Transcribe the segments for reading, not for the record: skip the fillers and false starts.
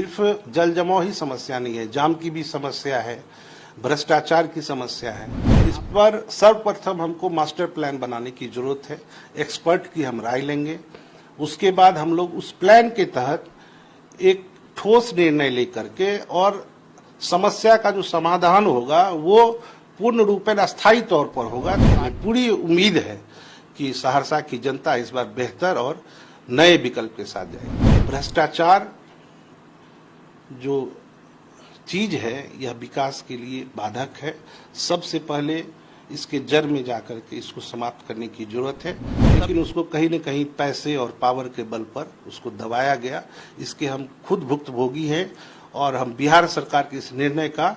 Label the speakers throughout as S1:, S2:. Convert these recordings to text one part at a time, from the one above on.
S1: सिर्फ जल जमाव ही समस्या नहीं है, जाम की भी समस्या है, भ्रष्टाचार की समस्या है। इस पर सर्वप्रथम हमको मास्टर प्लान बनाने की जरूरत है। एक्सपर्ट की हम राय लेंगे, उसके बाद हम लोग उस प्लान के तहत एक ठोस निर्णय लेकर के और समस्या का जो समाधान होगा वो पूर्ण रूप में अस्थायी तौर पर होगा। पूरी उम्मीद है कि सहरसा की जनता इस बार बेहतर और नए विकल्प के साथ जाएगी। भ्रष्टाचार जो चीज है यह विकास के लिए बाधक है। सबसे पहले इसके जड़ में जाकर के इसको समाप्त करने की जरूरत है, लेकिन उसको कहीं न कहीं पैसे और पावर के बल पर उसको दबाया गया। इसके हम खुद भुक्तभोगी हैं और हम बिहार सरकार के इस निर्णय का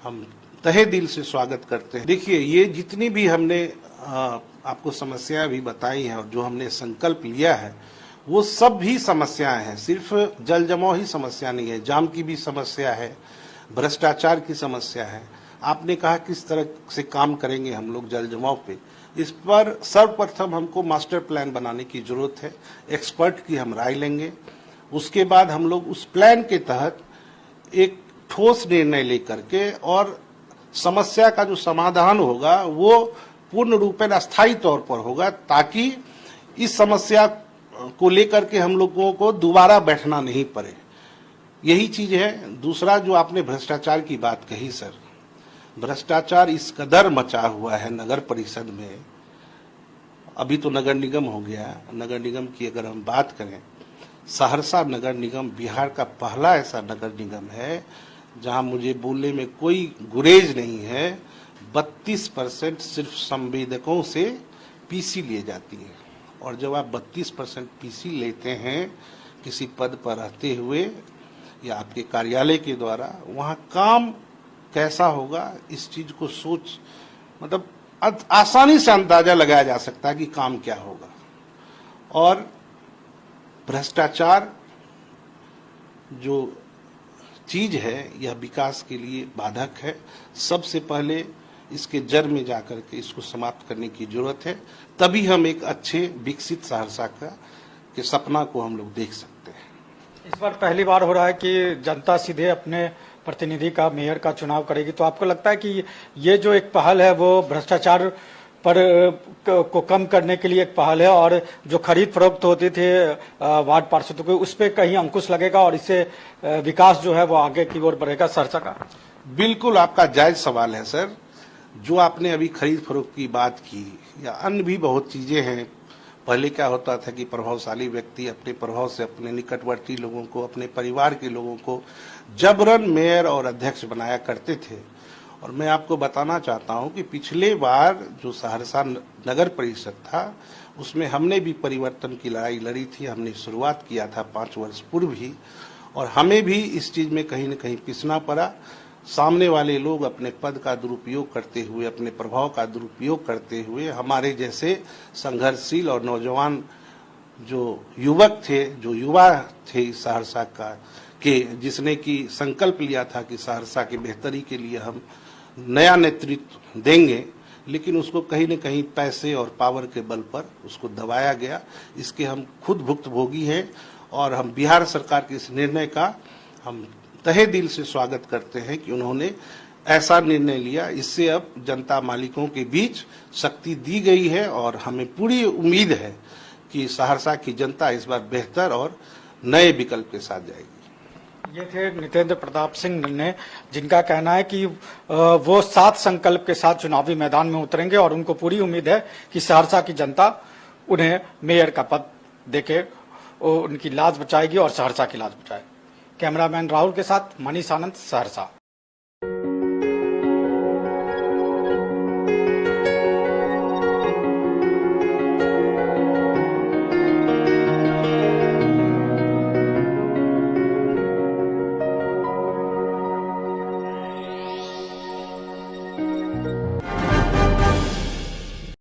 S1: हम तहे दिल से स्वागत करते हैं। देखिए, ये जितनी भी हमने आपको समस्याएं भी बताई हैं और जो हमने संकल्प लिया है वो सब भी समस्याएं हैं। सिर्फ जल जमाव ही समस्या नहीं है, जाम की भी समस्या है, भ्रष्टाचार की समस्या है। आपने कहा किस तरह से काम करेंगे हम लोग जल जमाव पे, इस पर सर्वप्रथम हमको मास्टर प्लान बनाने की जरूरत है। एक्सपर्ट की हम राय लेंगे, उसके बाद हम लोग उस प्लान के तहत एक ठोस निर्णय लेकर के और समस्या का जो समाधान होगा वो पूर्ण रूप में अस्थायी तौर पर होगा, ताकि इस समस्या को लेकर के हम लोगों को दोबारा बैठना नहीं पड़े। यही चीज है। दूसरा, जो आपने भ्रष्टाचार की बात कही सर, भ्रष्टाचार इस कदर मचा हुआ है नगर परिषद में। अभी तो नगर निगम हो गया। नगर निगम की अगर हम बात करें, सहरसा नगर निगम बिहार का पहला ऐसा नगर निगम है जहां मुझे बोलने में कोई गुरेज नहीं है, 32% सिर्फ संवेदकों से पीसी लिए जाती है। और जब आप 32% पीसी लेते हैं किसी पद पर रहते हुए या आपके कार्यालय के द्वारा, वहां काम कैसा होगा इस चीज को मतलब आसानी से अंदाजा लगाया जा सकता है कि काम क्या होगा। और भ्रष्टाचार जो चीज है यह विकास के लिए बाधक है। सबसे पहले इसके जड़ में जाकर के इसको समाप्त करने की जरूरत है, तभी हम एक अच्छे विकसित सहरसा के सपना को हम लोग देख सकते हैं।
S2: इस बार पहली बार हो रहा है कि जनता सीधे अपने प्रतिनिधि का, मेयर का चुनाव करेगी, तो आपको लगता है कि ये जो एक पहल है वो भ्रष्टाचार पर को कम करने के लिए एक पहल है, और जो खरीद फरोख्त होती थे वार्ड पार्षदों को, उस पर कहीं अंकुश लगेगा और इससे विकास जो है वो आगे की ओर बढ़ेगा सहरसा का?
S1: बिल्कुल, आपका जायज सवाल है सर। जो आपने अभी खरीद फरोख्त की बात की या अन्य भी बहुत चीजें हैं। पहले क्या होता था कि प्रभावशाली व्यक्ति अपने प्रभाव से अपने निकटवर्ती लोगों को, अपने परिवार के लोगों को जबरन मेयर और अध्यक्ष बनाया करते थे। और मैं आपको बताना चाहता हूं कि पिछले बार जो सहरसा नगर परिषद था उसमें हमने भी परिवर्तन की लड़ाई लड़ी थी। हमने शुरुआत किया था 5 वर्ष पूर्व ही, और हमें भी इस चीज में कहीं न कहीं पिसना पड़ा। सामने वाले लोग अपने पद का दुरुपयोग करते हुए, अपने प्रभाव का दुरुपयोग करते हुए हमारे जैसे संघर्षशील और नौजवान जो युवक थे, जो युवा थे सहरसा के जिसने की संकल्प लिया था कि सहरसा की बेहतरी के लिए हम नया नेतृत्व देंगे, लेकिन उसको कहीं न कहीं पैसे और पावर के बल पर उसको दबाया गया। इसके हम खुद भुक्तभोगी हैं और हम बिहार सरकार के इस निर्णय का हम तहे दिल से स्वागत करते हैं कि उन्होंने ऐसा निर्णय लिया। इससे अब जनता मालिकों के बीच शक्ति दी गई है और हमें पूरी उम्मीद है कि सहरसा की जनता इस बार बेहतर और नए विकल्प के साथ जाएगी।
S2: ये थे नितेंद्र प्रताप सिंह ने, जिनका कहना है कि वो 7 संकल्प के साथ चुनावी मैदान में उतरेंगे और उनको पूरी उम्मीद है कि सहरसा की जनता उन्हें मेयर का पद देके उनकी लाज बचाएगी और सहरसा की लाज बचाएगी। कैमरामैन राहुल के साथ मनीष आनंद, सहरसा।